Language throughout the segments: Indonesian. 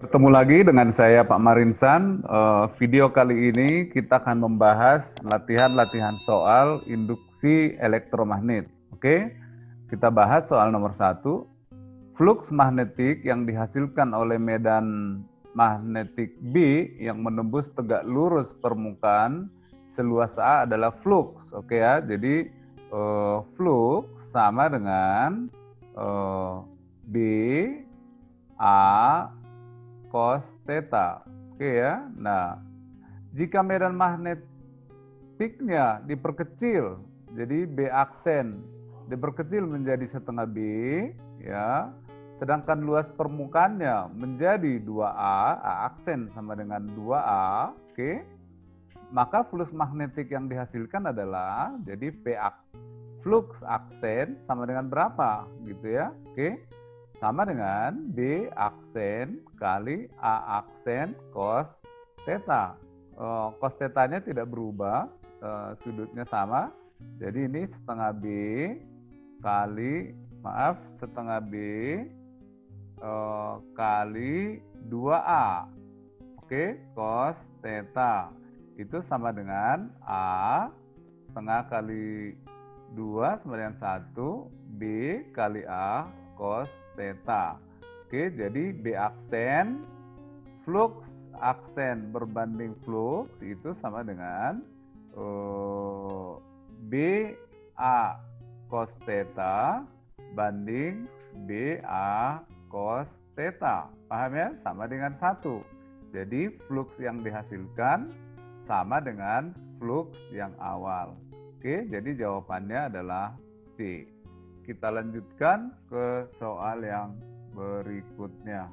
Bertemu lagi dengan saya Pak Marinsan. Video kali ini kita akan membahas latihan-latihan soal induksi elektromagnet. Oke, kita bahas soal nomor 1. Fluks magnetik yang dihasilkan oleh medan magnetik B yang menembus tegak lurus permukaan seluas A adalah fluks. Oke ya, jadi fluks sama dengan B A cos theta. Oke ya. Nah, jika medan magnetiknya diperkecil, jadi B aksen diperkecil menjadi setengah B, ya. Sedangkan luas permukaannya menjadi 2A, A aksen sama dengan 2A, oke. Maka flux magnetik yang dihasilkan adalah jadi flux aksen sama dengan berapa gitu ya. Oke. Sama dengan B aksen kali A aksen cos theta. Cos theta-nya tidak berubah, sudutnya sama. Jadi ini setengah B setengah B kali 2A. Oke, cos theta. Itu sama dengan A setengah kali 2 sama dengan 1 B kali A cos theta. Oke, jadi B aksen flux aksen berbanding flux itu sama dengan B A cos theta banding B A cos theta. Paham ya? Sama dengan 1. Jadi flux yang dihasilkan sama dengan flux yang awal. Oke, jadi jawabannya adalah C. Kita lanjutkan ke soal yang berikutnya.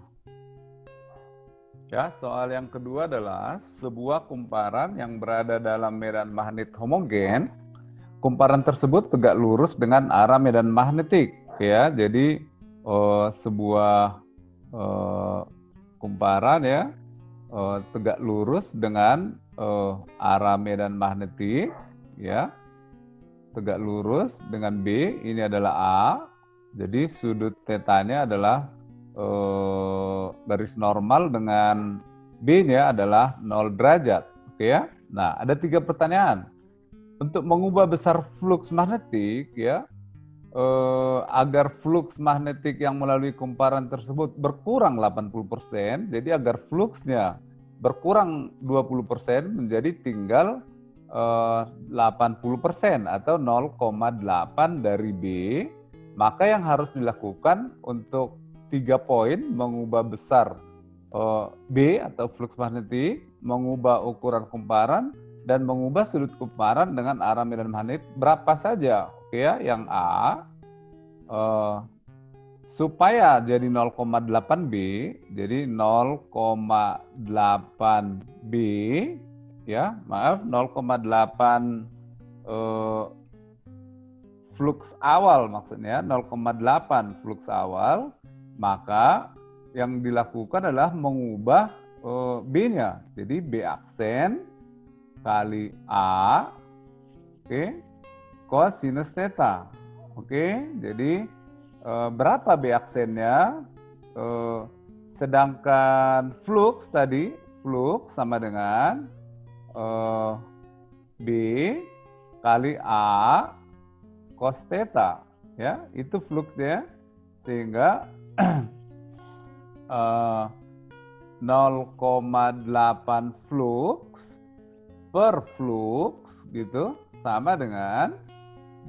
Ya, soal yang kedua adalah sebuah kumparan yang berada dalam medan magnet homogen. Kumparan tersebut tegak lurus dengan arah medan magnetik. Ya, jadi sebuah kumparan ya tegak lurus dengan arah medan magnetik, ya. Tegak lurus dengan B, ini adalah A, jadi sudut tetanya adalah garis normal dengan B-nya adalah 0 derajat. Oke ya. Nah, ada 3 pertanyaan. Untuk mengubah besar flux magnetik ya, agar flux magnetik yang melalui kumparan tersebut berkurang 80%, jadi agar fluxnya berkurang 20% menjadi tinggal 80% atau 0,8 dari B, maka yang harus dilakukan untuk 3 poin mengubah besar B atau flux magnetik, mengubah ukuran kumparan, dan mengubah sudut kumparan dengan arah medan magnet berapa saja. Oke ya, yang A supaya jadi 0,8 B, jadi 0,8 B ya, 0,8 flux awal maksudnya, 0,8 flux awal, maka yang dilakukan adalah mengubah B-nya. Jadi B aksen kali A, oke, cosinus theta. Oke, jadi berapa B aksennya? Sedangkan flux tadi, flux sama dengan B kali A cos theta, ya, itu fluxnya, sehingga 0,8 flux per flux gitu sama dengan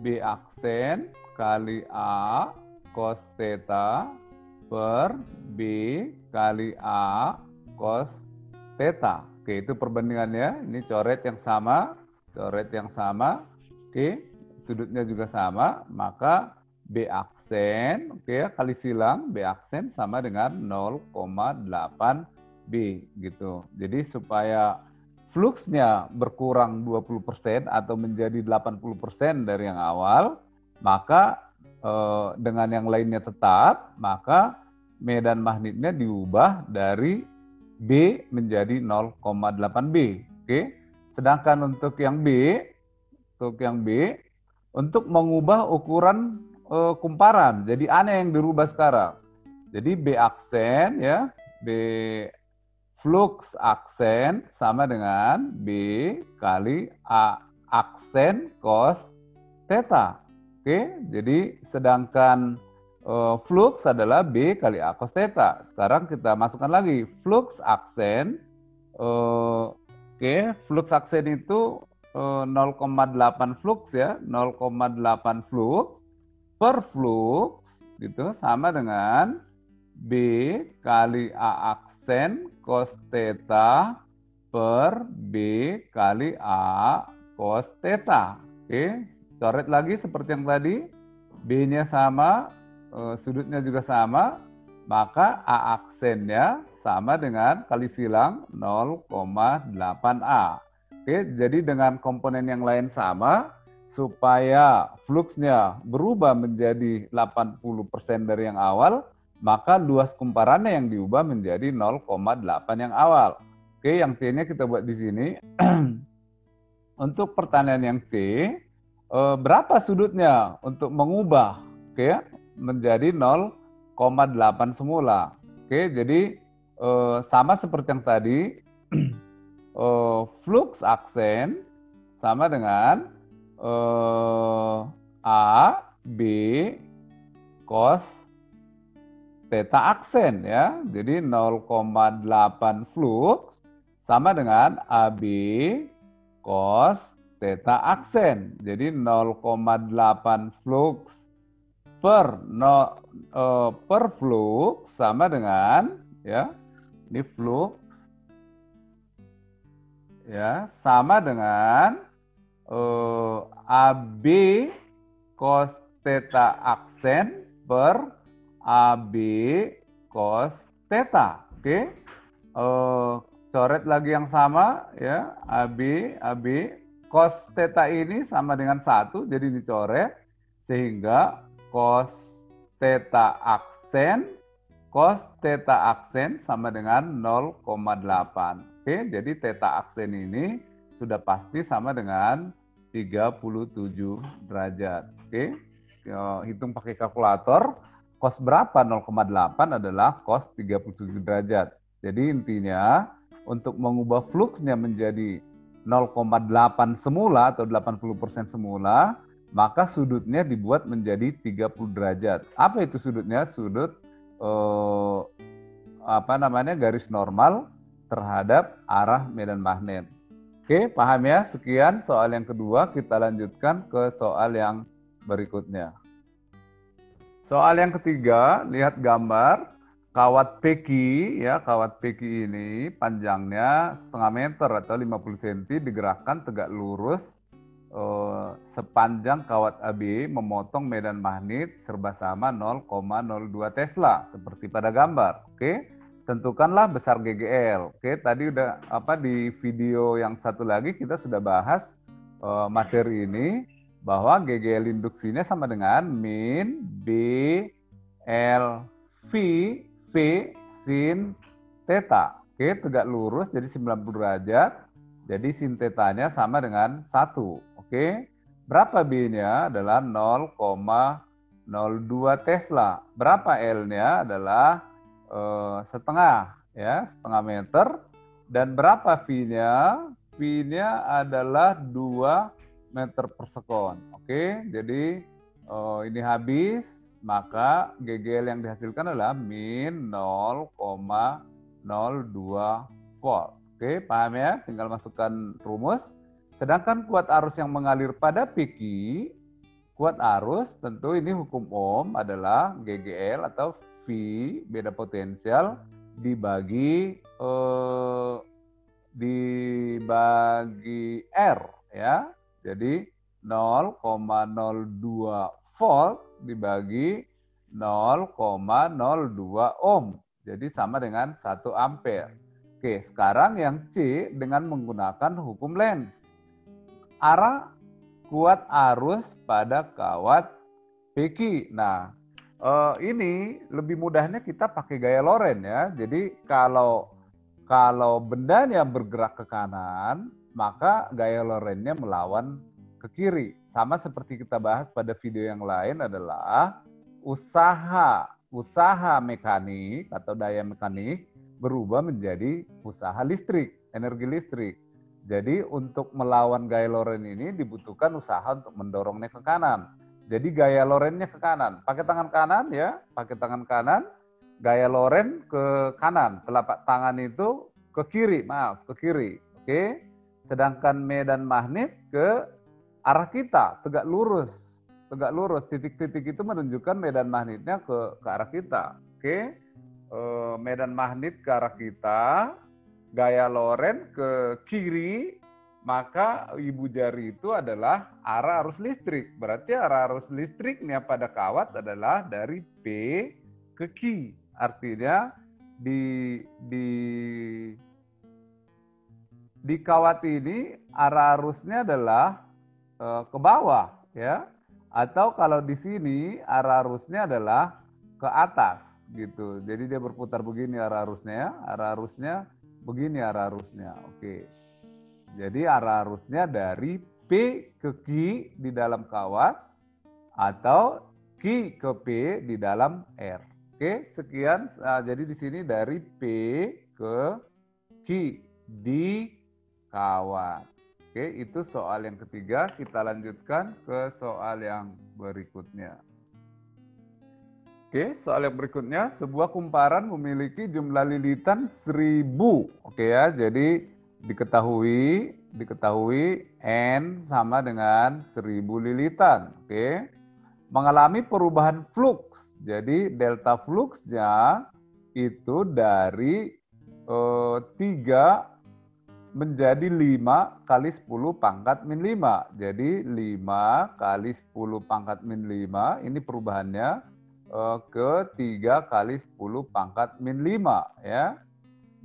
B aksen kali A cos theta per B kali A cos theta. Oke, itu perbandingannya. Ini coret yang sama, Oke, sudutnya juga sama, maka B aksen, oke ya, kali silang B aksen sama dengan 0,8 B gitu. Jadi supaya fluxnya berkurang 20% atau menjadi 80% dari yang awal, maka dengan yang lainnya tetap, maka medan magnetnya diubah dari B menjadi 0,8 B. Oke. Sedangkan untuk yang B, untuk mengubah ukuran kumparan, jadi aneh yang dirubah sekarang. Jadi B aksen ya, B flux aksen sama dengan B kali A aksen cos theta. Oke, jadi sedangkan flux adalah B kali A cos theta. Sekarang kita masukkan lagi flux aksen. Oke, flux aksen itu 0,8 flux ya, 0,8 flux per flux gitu sama dengan B kali A aksen cos theta per B kali A cos theta. Oke, coret lagi seperti yang tadi, B-nya sama, sudutnya juga sama, maka A aksennya sama dengan kali silang 0,8A. Oke, jadi dengan komponen yang lain sama, supaya fluxnya berubah menjadi 80% dari yang awal, maka luas kumparannya yang diubah menjadi 0,8 yang awal. Oke, yang C-nya kita buat di sini. Untuk pertanyaan yang C, berapa sudutnya untuk mengubah menjadi 0,8 semula. Oke, jadi sama seperti yang tadi, flux aksen sama dengan A, B, cos theta aksen ya. Jadi 0,8 flux sama dengan AB cos theta aksen. Jadi 0,8 flux per flux sama dengan ya, ini flux ya, sama dengan AB cos theta aksen per AB cos theta. Oke. Coret lagi yang sama ya, AB cos theta ini sama dengan 1, jadi dicoret sehingga cos theta aksen sama dengan 0,8. Oke, jadi theta aksen ini sudah pasti sama dengan 37 derajat. Oke, hitung pakai kalkulator, cos berapa 0,8 adalah cos 37 derajat. Jadi intinya untuk mengubah fluxnya menjadi 0,8 semula atau 80% semula, maka sudutnya dibuat menjadi 30 derajat. Apa itu sudutnya? Sudut garis normal terhadap arah medan magnet. Oke, paham ya? Sekian soal yang kedua, kita lanjutkan ke soal yang berikutnya. Soal yang ketiga, lihat gambar. Kawat PQ ya, kawat PQ ini panjangnya setengah meter atau 50 cm digerakkan tegak lurus sepanjang kawat AB memotong medan magnet serba sama 0,02 Tesla seperti pada gambar. Oke, tentukanlah besar GGL. Oke, tadi udah di video yang satu lagi kita sudah bahas materi ini bahwa GGL induksinya sama dengan min B L V V sin theta. Oke, tegak lurus jadi 90 derajat. Jadi sin tetanya sama dengan 1. Oke. Berapa B-nya? Adalah 0,02 Tesla. Berapa L-nya? Adalah setengah ya, setengah meter. Dan berapa V-nya? V-nya adalah 2 meter per sekon. Oke, jadi ini habis. Maka GGL yang dihasilkan adalah min 0,02 volt. Oke, paham ya? Tinggal masukkan rumus. Sedangkan kuat arus yang mengalir pada PQ, kuat arus tentu ini hukum Ohm adalah GGL atau V, beda potensial, dibagi R ya. Jadi 0,02 volt dibagi 0,02 ohm. Jadi sama dengan 1 ampere. Oke, sekarang yang C dengan menggunakan hukum Lenz. Arah kuat arus pada kawat PQ. Nah, ini lebih mudahnya kita pakai gaya Lorentz ya. Jadi kalau bendanya bergerak ke kanan, maka gaya Lorentz-nya melawan ke kiri. Sama seperti kita bahas pada video yang lain adalah usaha mekanik atau daya mekanik berubah menjadi usaha listrik, energi listrik. Jadi untuk melawan gaya Lorentz ini dibutuhkan usaha untuk mendorongnya ke kanan. Jadi gaya Lorentz-nya ke kanan. Pakai tangan kanan ya, pakai tangan kanan. Gaya Lorentz ke kanan. Telapak tangan itu ke kiri, maaf, ke kiri. Oke. Sedangkan medan magnet ke arah kita, tegak lurus. Tegak lurus. Titik-titik itu menunjukkan medan magnetnya ke arah kita. Oke. Medan magnet ke arah kita, gaya Lorentz ke kiri, maka ibu jari itu adalah arah arus listrik. Berarti arah arus listriknya pada kawat adalah dari P ke Q. Artinya di kawat ini arah arusnya adalah ke bawah ya. Atau kalau di sini arah arusnya adalah ke atas gitu. Jadi dia berputar begini arah arusnya begini arah arusnya. Oke. Jadi arah arusnya dari P ke Q di dalam kawat atau Q ke P di dalam R. Oke, sekian. Jadi di sini dari P ke Q di kawat. Oke, itu soal yang ketiga. Kita lanjutkan ke soal yang berikutnya. Oke, soal yang berikutnya, sebuah kumparan memiliki jumlah lilitan 1000. Oke ya, jadi diketahui N sama dengan 1000 lilitan. Oke, mengalami perubahan flux. Jadi delta fluxnya itu dari 3 menjadi 5 kali 10 pangkat min 5. Jadi 5 kali 10 pangkat min 5, ini perubahannya ke 3 kali 10 pangkat min 5 ya.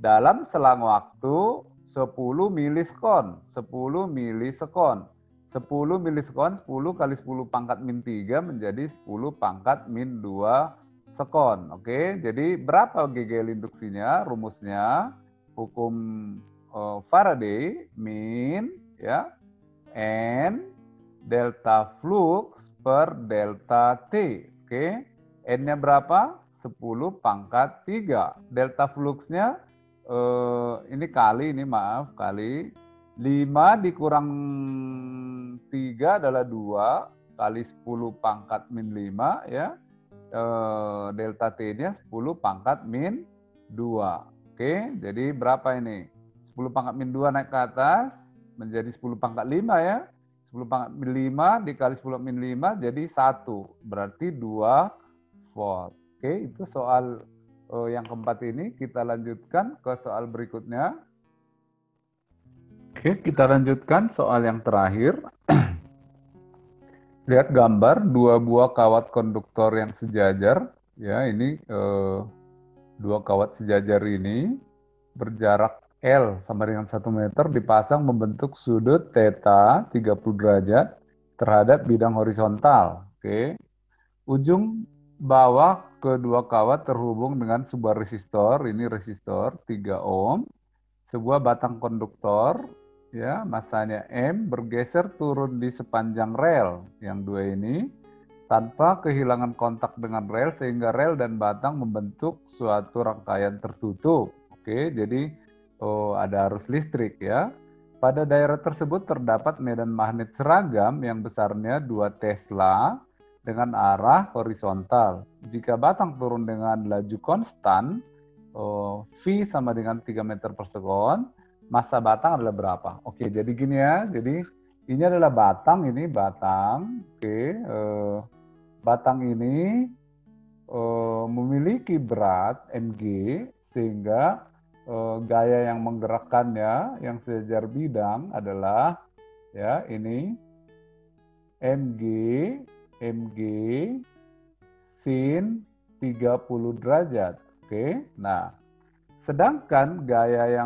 Dalam selang waktu 10 milisekon. 10 milisekon 10 kali 10 pangkat min 3 menjadi 10 pangkat min 2 sekon. Oke, jadi berapa GGL induksinya? Rumusnya hukum Faraday min ya N delta flux per delta T. Oke. N-nya berapa? 10 pangkat 3. Delta fluxnya ini kali 5 dikurang 3 adalah 2 kali 10 pangkat min 5 ya. Delta T-nya 10 pangkat min 2. Oke, jadi berapa ini? 10 pangkat min 2 naik ke atas menjadi 10 pangkat 5 ya. 10 pangkat min 5 dikali 10 min 5 jadi 1. Berarti 2 volt. Oke, itu soal yang keempat ini. Kita lanjutkan ke soal berikutnya. Oke, kita lanjutkan soal yang terakhir. Lihat gambar 2 buah kawat konduktor yang sejajar. Ya, ini 2 kawat sejajar ini berjarak L sama dengan 1 meter dipasang membentuk sudut theta 30 derajat terhadap bidang horizontal. Oke. Ujung bawah kedua kawat terhubung dengan sebuah resistor, ini resistor 3 ohm, sebuah batang konduktor, ya masanya M bergeser turun di sepanjang rel yang 2 ini tanpa kehilangan kontak dengan rel sehingga rel dan batang membentuk suatu rangkaian tertutup. Oke, jadi ada arus listrik ya. Pada daerah tersebut terdapat medan magnet seragam yang besarnya 2 Tesla dengan arah horizontal. Jika batang turun dengan laju konstan, V sama dengan 3 meter per sekon, massa batang adalah berapa? Oke, jadi gini ya. Jadi ini adalah batang, ini batang. Oke, batang ini memiliki berat mg sehingga gaya yang menggerakkannya yang sejajar bidang adalah ya ini mg sin 30 derajat. Oke. Nah, sedangkan gaya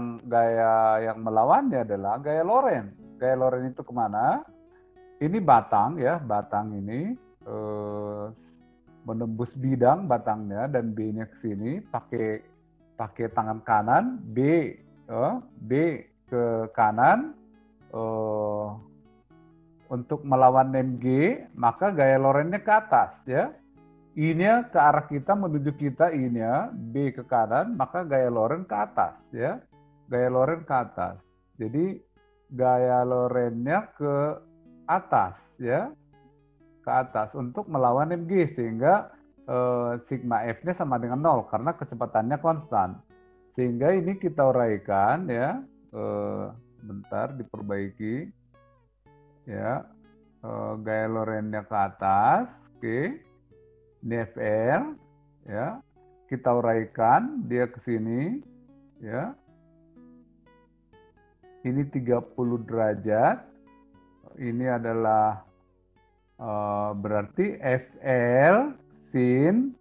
yang melawannya adalah gaya Lorentz. Gaya Lorentz itu kemana? Ini batang ya, batang ini menembus bidang batangnya dan B-nya ke sini pakai tangan kanan, B ke kanan untuk melawan mg, maka gaya Lorentz-nya ke atas ya. I-nya ke arah kita, menuju kita I-nya, B ke kanan, maka gaya Lorentz ke atas ya. Gaya Lorentz ke atas. Jadi gaya Lorentz-nya ke atas ya, ke atas untuk melawan mg, sehingga sigma F-nya sama dengan 0 karena kecepatannya konstan. Sehingga ini kita uraikan ya, bentar diperbaiki ya, gaya Lorentz-nya ke atas, oke. Ini FR ya, kita uraikan dia ke sini ya. Ini 30 derajat. Ini adalah berarti FL sin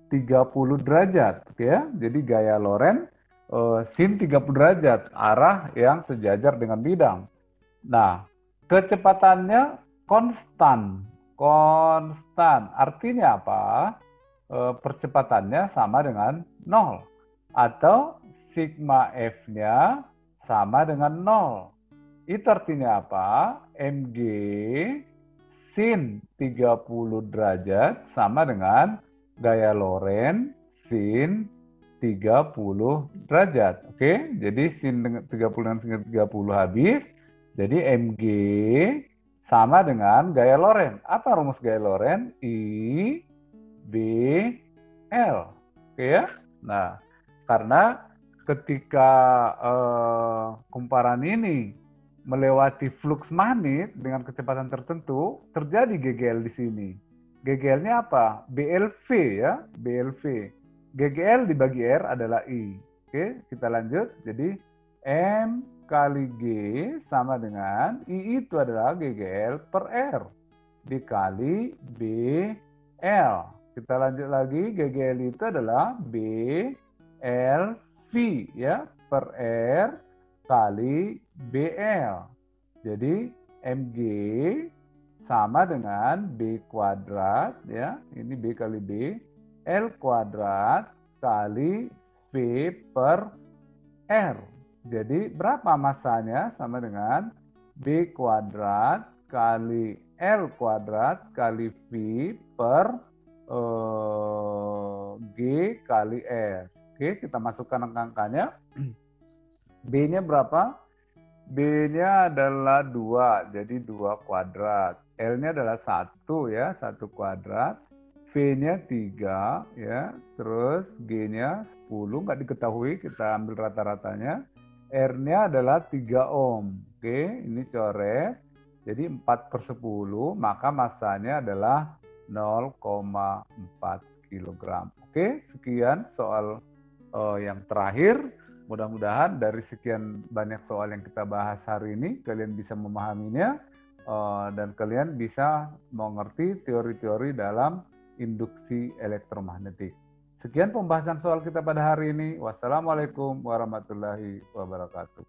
30 derajat ya. Jadi gaya Lorentz sin 30 derajat, arah yang sejajar dengan bidang. Nah, kecepatannya konstan. Konstan. Artinya apa? Percepatannya sama dengan 0. Atau sigma F-nya sama dengan 0. Itu artinya apa? Mg sin 30 derajat sama dengan gaya Lorentz sin 30 derajat. Oke, jadi sin 30 dengan sin 30 habis. Jadi Mg sama dengan gaya Lorentz. Apa rumus gaya Lorentz? I B L. Oke ya. Nah, karena ketika kumparan ini melewati fluks magnet dengan kecepatan tertentu, terjadi GGL di sini. GGL-nya apa? BLV ya, BLV. GGL dibagi R adalah I. Oke, kita lanjut. Jadi M kali G sama dengan I itu adalah GGL per R dikali BL. Kita lanjut lagi, GGL itu adalah BLV ya, per R kali BL. Jadi Mg sama dengan B kuadrat ya, ini B kali B, L kuadrat kali V per R. Jadi berapa masanya? Sama dengan B kuadrat kali L kuadrat kali V per G kali R. Oke, kita masukkan angka-angkanya. B-nya berapa? B-nya adalah 2, jadi 2 kuadrat. L-nya adalah 1 ya, 1 kuadrat. V-nya 3 ya, terus G-nya 10, nggak diketahui, kita ambil rata-ratanya. R-nya adalah 3 ohm. Oke, ini coret. Jadi 4/10, maka masanya adalah 0,4 kg. Oke, sekian soal yang terakhir. Mudah-mudahan dari sekian banyak soal yang kita bahas hari ini, kalian bisa memahaminya dan kalian bisa mengerti teori-teori dalam induksi elektromagnetik. Sekian pembahasan soal kita pada hari ini. Wassalamualaikum warahmatullahi wabarakatuh.